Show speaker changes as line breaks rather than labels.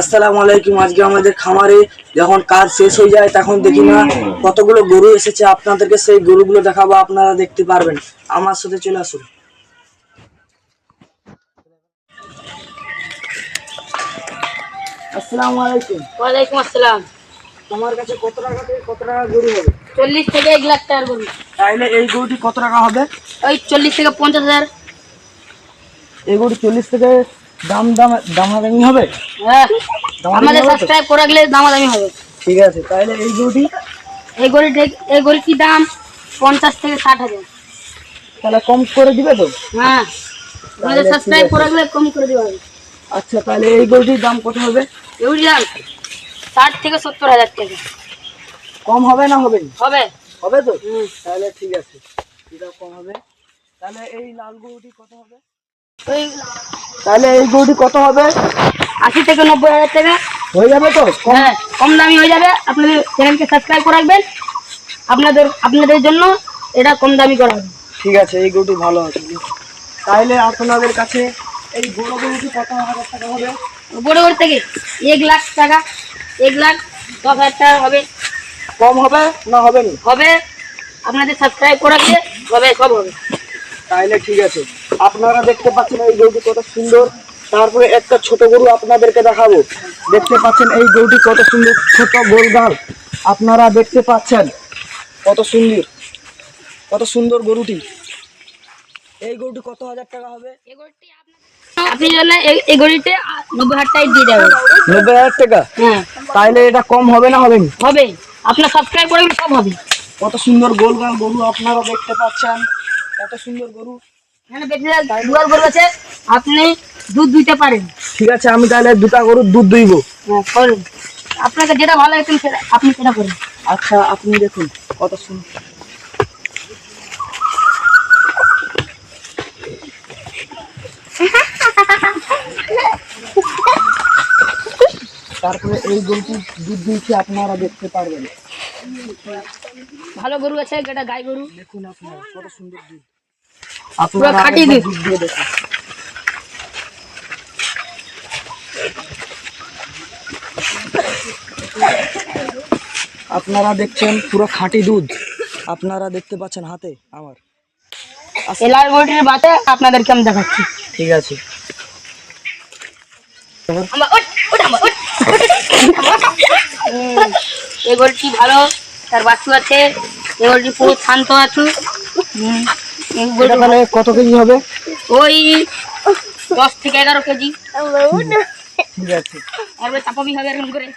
আসসালামু আলাইকুম। আজকে আমাদের খামারে যখন কাজ শেষ হয়ে যায় তখন দেখি না কতগুলো গরু এসেছে। আপনাদেরকে সেই গরুগুলো দেখাবো, আপনারা দেখতে পারবেন। আমার সাথে চলে আসুন। আসসালামু আলাইকুম।
ওয়ালাইকুম আসসালাম।
তোমার কাছে কত টাকা থেকে কত টাকা গরু হবে?
40 থেকে 1 লাখ টাকার গরু।
তাইলে এই গরুটি কত টাকা হবে?
ওই 40 থেকে 50,000।
এই গরুটি 40 থেকে দামাদামি হবে।
হ্যাঁ,
দামাদামি
আমাদের
হবে তো?
সাবস্ক্রাইব করে রাখলে দামাদামি হবে।
ঠিক আছে, তাইলে এই গরুটি
এই গরুটির দাম 50 থেকে 60,000।
তাহলে কম করে দিবে তো?
হ্যাঁ, আমাদের
তাহলে ঠিক
সাবস্ক্রাইব
আছে।
করে রাখলে কম করে দেওয়া হবে।
আচ্ছা, তাহলে এই গরুটির দাম কত হবে?
এগুলির দাম 60 থেকে 70,000 টাকা।
কম হবে না হবে?
হবে।
হবে তো?
হুম।
তাহলে ঠিক আছে, এটা কম হবে। তাহলে এই লাল গরুটি কত হবে?
ওই
তাহলে এই গরুটি কত হবে?
80 থেকে 90,000 টাকা।
হয়ে যাবে তো?
হ্যাঁ, কম দামি হয়ে যাবে। আপনাদের চ্যানেলকে সাবস্ক্রাইব করে রাখবেন। আপনাদের জন্য এটা কম দামি করা হবে।
ঠিক আছে, এই গরুটি ভালো আছে। তাহলে আপনাদের কাছে এই বড় গরুটি কত হাজার টাকা হবে?
বড় বড় থেকে 1 লাখ টাকা, 1,10,000 টাকা হবে।
কম হবে না হবে না?
হবে, আপনাদের সাবস্ক্রাইব করে রাখলে হবে, সব হবে।
তাইলে ঠিক আছে। আপনারা দেখতে পাচ্ছেন এই গরুটি কত সুন্দর। তারপরে একটা ছোট গরু আপনাদেরকে দেখাবো। দেখতে পাচ্ছেন এই গরুটি কত সুন্দর, ছোট গোলগাল। আপনারা দেখতে পাচ্ছেন কত সুন্দর, কত সুন্দর গরুটি। এই গরুটি কত হাজার টাকা হবে?
আপনি জন্য এই ঘড়িতে 90,000 টাকা দিয়ে যাবেন।
90,000 টাকা?
হ্যাঁ,
তাইলে এটা কম হবে না হবে না?
হবে। আপনার সাবস্ক্রাইব করে রাখলে সব হবে।
কত সুন্দর গোলগাল গরু আপনারা দেখতে পাচ্ছেন, কত সুন্দর গরু।
এখানে বেশি দুয়ার গরু আছে, আপনি দুধ দিতে পারেন।
ঠিক আছে, আমি তাহলে দুটা গরুর দুধ দুইব।
হ্যাঁ, করেন। আপনাকে যেটা ভালো লাগে আপনি সেটা করেন।
আচ্ছা, আপনি দেখুন কত সুন্দর। তারপরে এই গরুটির দুধ দিয়েছি, আপনারা দেখতে পারবেন।
ভালো গরু আছে, যেটা গাই গরু।
দেখুন আপনারা কত সুন্দর দুধ।
পুরো
আপনারা
খাঁটি
একবার
দুধ।
দুধ দিয়ে দেখুন। আপনারা দেখছেন পুরো খাঁটি দুধ, আপনারা দেখতে পাচ্ছেন হাতে আমার।
এই লাল গরুটির বাতে আপনাদেরকে আমি দেখাচ্ছি।
ঠিক আছে।
এই গরুটি ভালো, তার বাছু আছে। এই গরুটি পুরো শান্ত আছে। এই গরুটি
এটা তাহলে কত কেজি হবে?
ওই 10 থেকে 11 কেজি।
ঠিক আছে।
আর চাপাবি হবে এরকম করে।